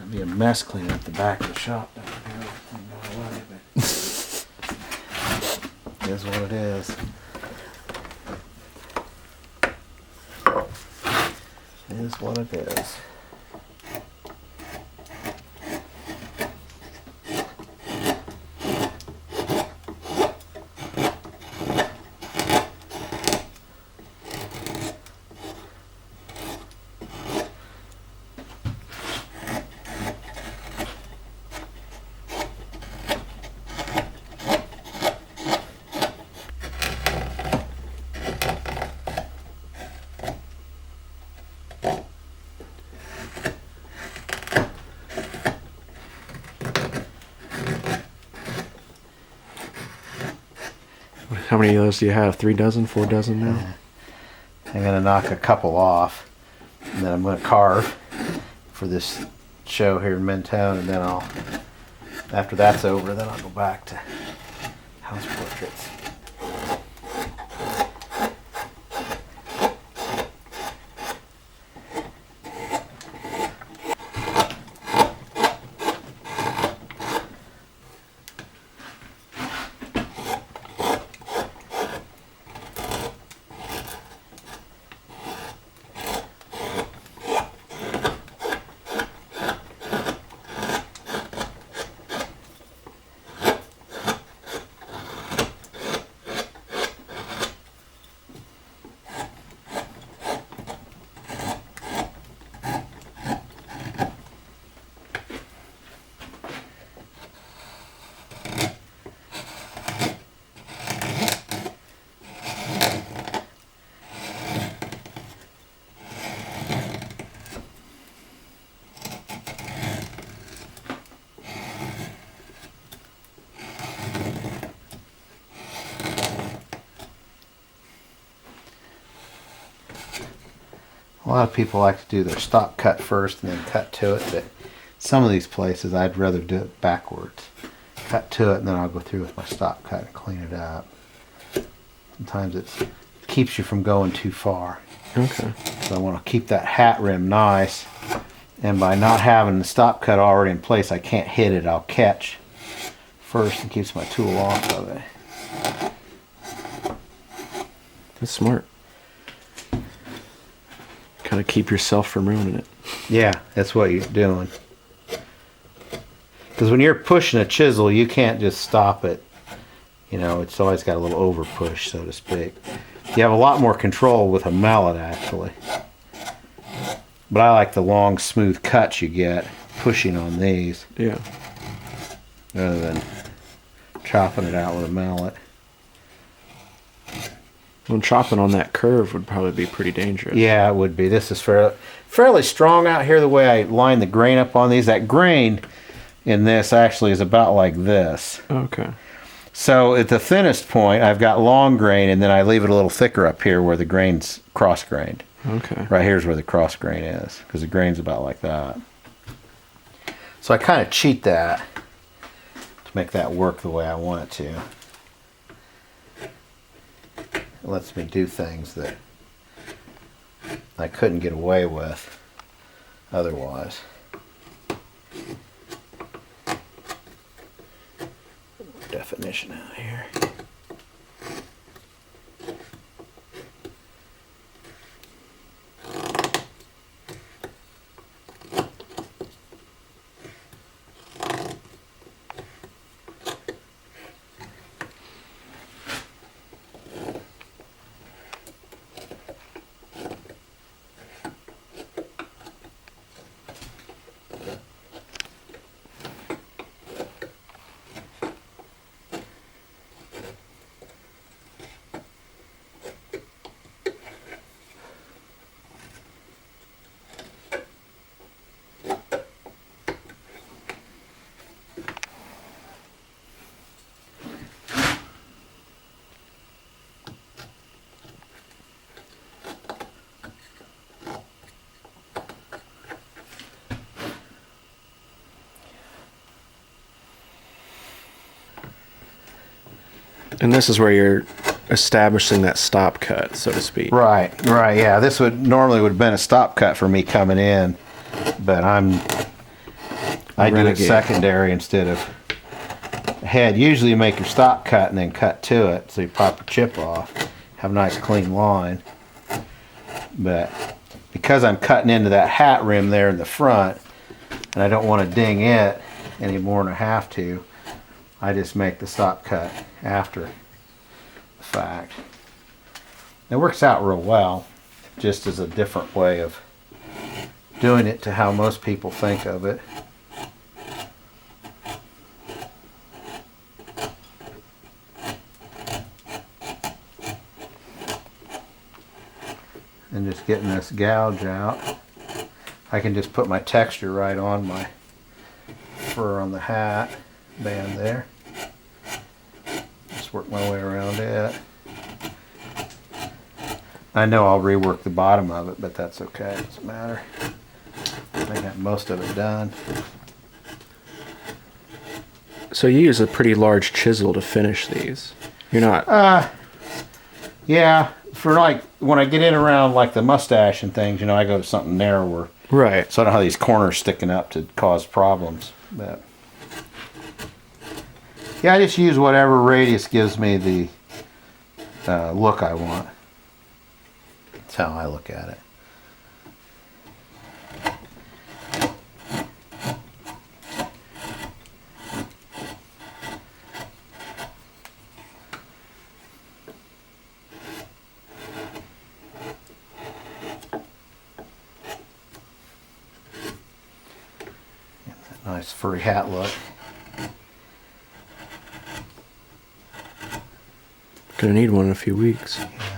It'd be a mess cleaning up the back of the shop down here. It is what it is. It is what it is. How many of those do you have? 3 dozen, 4 dozen now? I'm going to knock a couple off, and then I'm going to carve for this show here in Mentone, and then after that's over, then I'll go back to house portraits. A lot of people like to do their stop cut first and then cut to it, but some of these places I'd rather do it backwards. Cut to it and then I'll go through with my stop cut and clean it up. Sometimes it keeps you from going too far. Okay. So I want to keep that hat rim nice, and by not having the stop cut already in place, I can't hit it. I'll catch first and keeps my tool off of it. That's smart. Kind of keep yourself from ruining it. Yeah, that's what you're doing. Because when you're pushing a chisel, you can't just stop it. You know, it's always got a little over push, so to speak. You have a lot more control with a mallet, actually. But I like the long, smooth cuts you get pushing on these. Yeah. Rather than chopping it out with a mallet. Well, chopping on that curve would probably be pretty dangerous. Yeah, it would be. This is fairly strong out here, the way I line the grain up on these. That grain in this actually is about like this. Okay. So at the thinnest point, I've got long grain, and then I leave it a little thicker up here where the grain's cross-grained. Okay. Right here's where the cross-grain is, because the grain's about like that. So I kind of cheat that to make that work the way I want it to. It lets me do things that I couldn't get away with otherwise. Definition out here. And this is where you're establishing that stop cut, so to speak. Right, yeah. This would normally have been a stop cut for me coming in, but I'm I do it Renegade. secondary instead of head. Usually you make your stop cut and then cut to it so you pop your chip off. Have a nice clean line. But because I'm cutting into that hat rim there in the front and I don't want to ding it any more than I have to, I just make the stop cut after the fact. It works out real well, just as a different way of doing it to how most people think of it. And just getting this gouge out, I can just put my texture right on my fur on the hat band there. Just work my way around it. I know I'll rework the bottom of it, but that's okay, it doesn't matter. I got most of it done. So you use a pretty large chisel to finish these. You're not. Yeah, for like when I get in around like the mustache and things, I go to something narrower. Right. So I don't have these corners sticking up to cause problems. But yeah, I just use whatever radius gives me the look I want. That's how I look at it. Nice furry hat look. Gonna need one in a few weeks. Yeah.